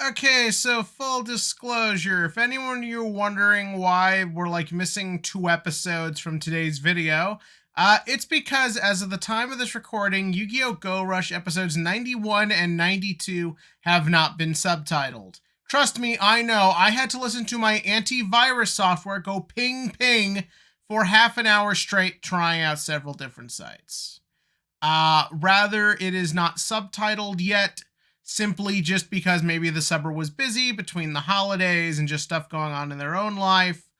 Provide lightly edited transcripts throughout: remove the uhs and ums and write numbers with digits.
Okay, so full disclosure, if anyone of you are wondering why we're like missing 2 episodes from today's video, it's because as of the time of this recording, Yu-Gi-Oh! Go Rush episodes 91 and 92 have not been subtitled. Trust me, I know, I had to listen to my antivirus software go ping ping for half an hour straight trying out several different sites. Rather, it is not subtitled yet, simply just because maybe the subber was busy between the holidays and just stuff going on in their own life,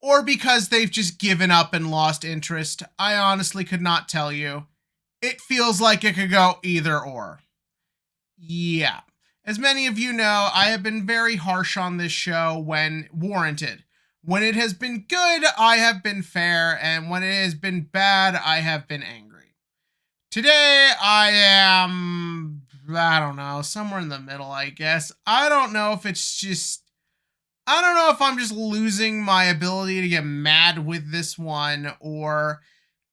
or because they've just given up and lost interest. I honestly could not tell you. It feels like it could go either or. Yeah. As many of you know, I have been very harsh on this show when warranted. When it has been good, I have been fair, and when it has been bad, I have been angry. Today, I don't know, somewhere in the middle, I guess. I don't know if I'm just losing my ability to get mad with this one, or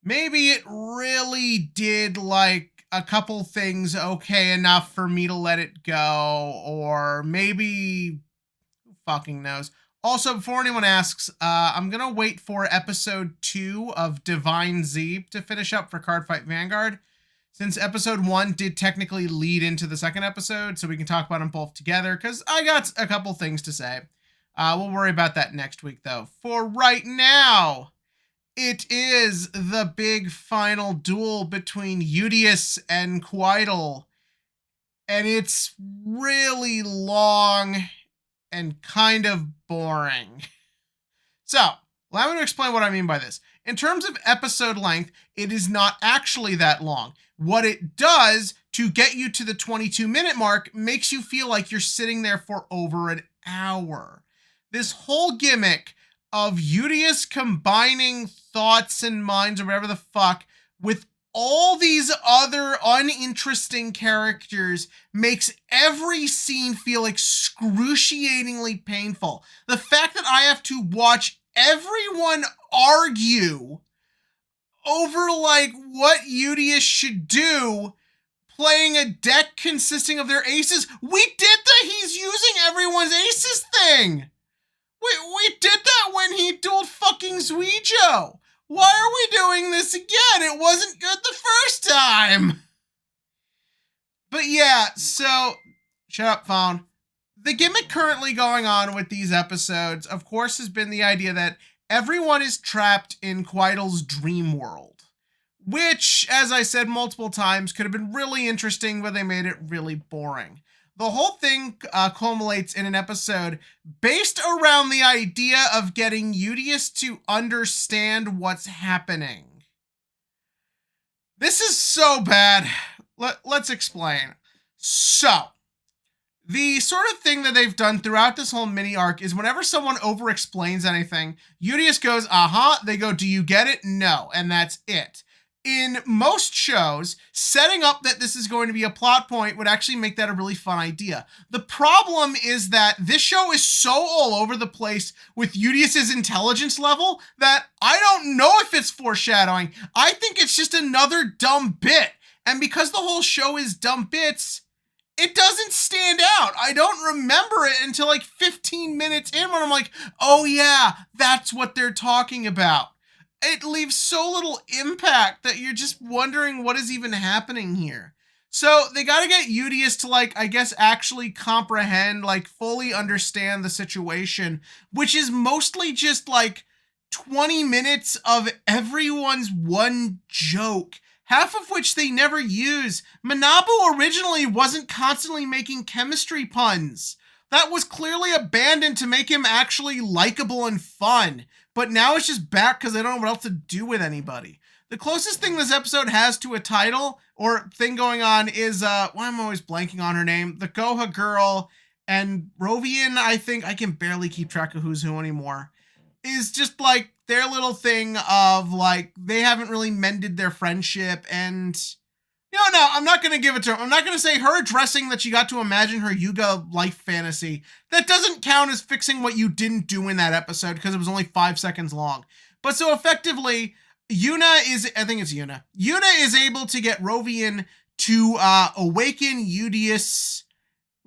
maybe it really did like a couple things okay enough for me to let it go, or maybe who fucking knows. Also, before anyone asks, I'm gonna wait for episode 2 of Divine Z to finish up for Cardfight Vanguard, since episode 1 did technically lead into the second episode, so we can talk about them both together, because I got a couple things to say. We'll worry about that next week, though. For right now, it is the big final duel between Yudius and Kuidal, and it's really long and kind of boring. So, allow me to explain what I mean by this. In terms of episode length, it is not actually that long. What it does to get you to the 22-minute mark makes you feel like you're sitting there for over an hour. This whole gimmick of Yudius combining thoughts and minds or whatever the fuck with all these other uninteresting characters makes every scene feel excruciatingly painful. The fact that I have to watch everyone argue over like what Yudius should do playing a deck consisting of their aces. We did the he's using everyone's aces thing. We did that when he dueled fucking YGO. Why are we doing this again? It wasn't good the first time. But yeah, so shut up, phone. The gimmick currently going on with these episodes, of course, has been the idea that everyone is trapped in Kuidal's dream world, which, as I said multiple times, could have been really interesting, but they made it really boring. The whole thing culminates in an episode based around the idea of getting Yudius to understand what's happening. This is so bad. Let's explain. So, the sort of thing that they've done throughout this whole mini arc is whenever someone over-explains anything, Yudius goes, they go, do you get it? No, and that's it. In most shows, setting up that this is going to be a plot point would actually make that a really fun idea. The problem is that this show is so all over the place with Yudius's intelligence level that I don't know if it's foreshadowing. I think it's just another dumb bit. And because the whole show is dumb bits, it doesn't stand out. I don't remember it until like 15 minutes in when I'm like, oh yeah, that's what they're talking about. It leaves so little impact that you're just wondering what is even happening here. So they got to get Yudius to like, I guess, actually comprehend, like fully understand the situation, which is mostly just like 20 minutes of everyone's one joke, half of which they never use. Manabu originally wasn't constantly making chemistry puns. That was clearly abandoned to make him actually likable and fun. But now it's just back because I don't know what else to do with anybody. The closest thing this episode has to a title or thing going on is, why am I always blanking on her name? The Goha girl and Rovian, I think, I can barely keep track of who's who anymore, is just like their little thing of like, they haven't really mended their friendship and... No, I'm not going to give it to her. I'm not going to say her addressing that she got to imagine her Yuga life fantasy. That doesn't count as fixing what you didn't do in that episode because it was only 5 seconds long. But so effectively, Yuna is able to get Rovian to awaken Yudius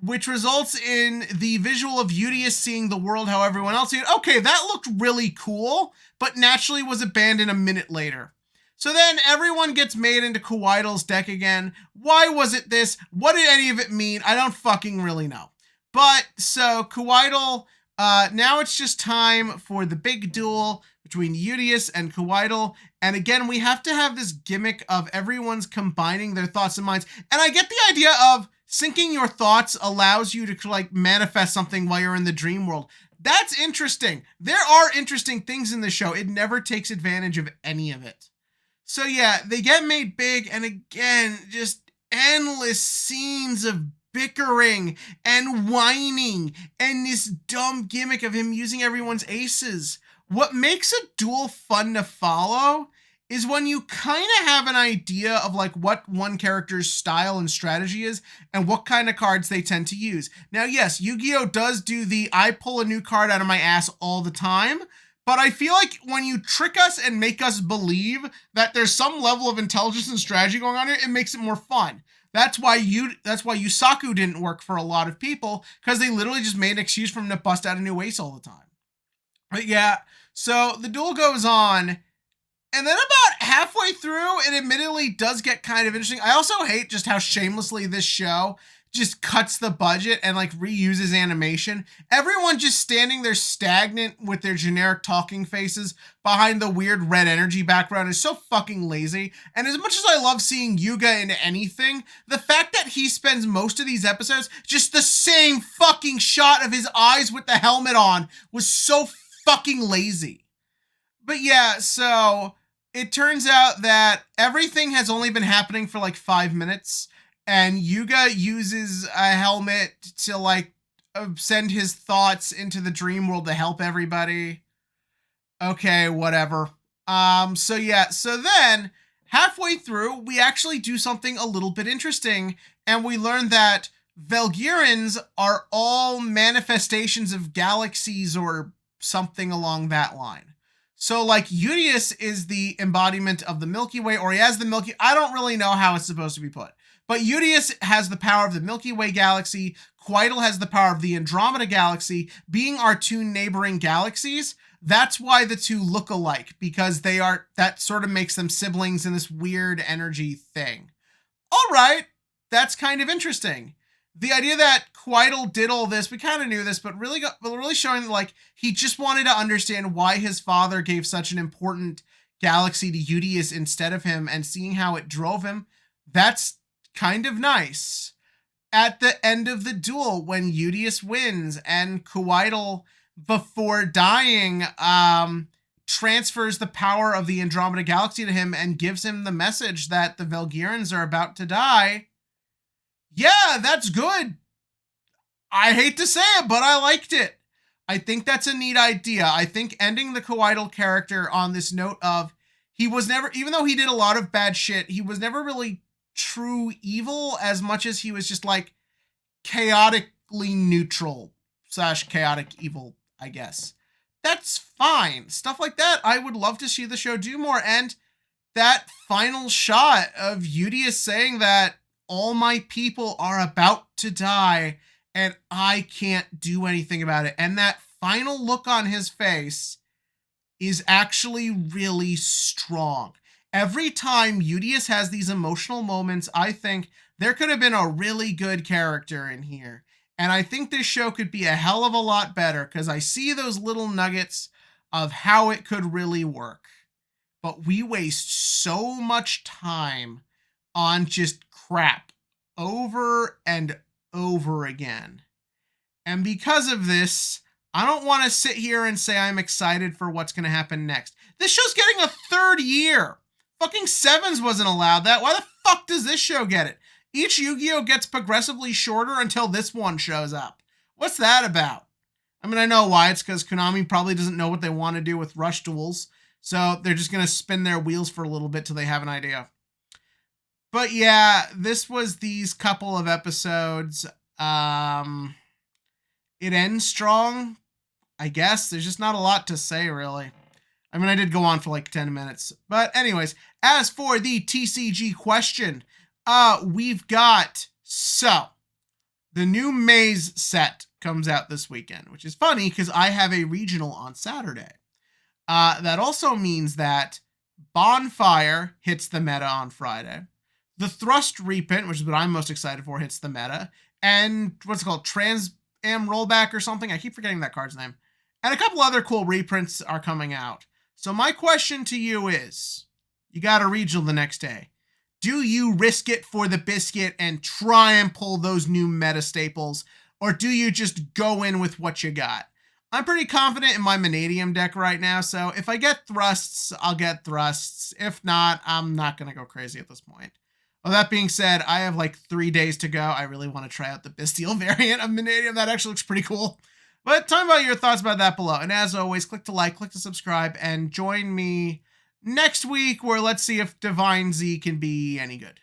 which results in the visual of Yudius seeing the world how everyone else sees it. Okay, that looked really cool, but naturally was abandoned a minute later. So then everyone gets made into Kuidal's deck again. Why was it this? What did any of it mean? I don't fucking really know. But so Kuidal, now it's just time for the big duel between Yudius and Kuidal. And again, we have to have this gimmick of everyone's combining their thoughts and minds. And I get the idea of syncing your thoughts allows you to like manifest something while you're in the dream world. That's interesting. There are interesting things in the show. It never takes advantage of any of it. So yeah, they get made big, and again, just endless scenes of bickering and whining and this dumb gimmick of him using everyone's aces. What makes a duel fun to follow is when you kind of have an idea of like what one character's style and strategy is and what kind of cards they tend to use. Now, yes, Yu-Gi-Oh! Does do the I pull a new card out of my ass all the time, but I feel like when you trick us and make us believe that there's some level of intelligence and strategy going on here, it makes it more fun. That's why Yusaku didn't work for a lot of people, because they literally just made an excuse for him to bust out a new ace all the time. But yeah, so the duel goes on, and then about halfway through, it admittedly does get kind of interesting. I also hate just how shamelessly this show just cuts the budget and like reuses animation. Everyone just standing there stagnant with their generic talking faces behind the weird red energy background is so fucking lazy. And as much as I love seeing Yuga in anything, the fact that he spends most of these episodes just the same fucking shot of his eyes with the helmet on was so fucking lazy. But yeah, so it turns out that everything has only been happening for like 5 minutes. And Yuga uses a helmet to like send his thoughts into the dream world to help everybody. Okay, whatever. So yeah, so then halfway through, we actually do something a little bit interesting, and we learn that Valgirans are all manifestations of galaxies or something along that line. So like Yudius is the embodiment of the Milky Way, or he has the Milky. I don't really know how it's supposed to be put. But Yudius has the power of the Milky Way galaxy. Kuidal has the power of the Andromeda galaxy. Being our two neighboring galaxies, that's why the two look alike, because that sort of makes them siblings in this weird energy thing. All right, that's kind of interesting. The idea that Kuidal did all this, we kind of knew this, but really showing that like he just wanted to understand why his father gave such an important galaxy to Yudius instead of him, and seeing how it drove him, that's kind of nice. At the end of the duel, when Yudius wins and Kuidal, before dying, transfers the power of the Andromeda galaxy to him and gives him the message that the Valgirans are about to die. Yeah, that's good. I hate to say it, but I liked it. I think that's a neat idea. I think ending the Kuidal character on this note of he was never, even though he did a lot of bad shit, he was never really true evil as much as he was just like chaotically neutral / chaotic evil, I guess. That's fine. Stuff like that, I would love to see the show do more. And that final shot of Yudius saying that all my people are about to die and I can't do anything about it, and that final look on his face is actually really strong. Every time Yudius has these emotional moments, I think there could have been a really good character in here. And I think this show could be a hell of a lot better, because I see those little nuggets of how it could really work. But we waste so much time on just crap over and over again. And because of this, I don't want to sit here and say I'm excited for what's going to happen next. This show's getting a 3rd year. Fucking Sevens wasn't allowed that. Why the fuck does this show get it? Each Yu-Gi-Oh! Gets progressively shorter until this one shows up. What's that about? I mean, I know why. It's because Konami probably doesn't know what they want to do with Rush Duels. So they're just going to spin their wheels for a little bit till they have an idea. But yeah, this was these couple of episodes. It ends strong, I guess. There's just not a lot to say, really. I mean, I did go on for like 10 minutes. But anyways, as for the TCG question, we've got, so, the new Maze set comes out this weekend, which is funny because I have a regional on Saturday. That also means that Bonfire hits the meta on Friday. The Thrust Reprint, which is what I'm most excited for, hits the meta. And what's it called? Trans Am Rollback or something? I keep forgetting that card's name. And a couple other cool reprints are coming out. So my question to you is, you got a regional the next day. Do you risk it for the biscuit and try and pull those new meta staples? Or do you just go in with what you got? I'm pretty confident in my Vanadium deck right now, so if I get thrusts, I'll get thrusts. If not, I'm not going to go crazy at this point. Well, that being said, I have like 3 days to go. I really want to try out the Bastille variant of Vanadium. That actually looks pretty cool. But tell me about your thoughts about that below. And as always, click to like, click to subscribe, and join me next week where let's see if Divine Z can be any good.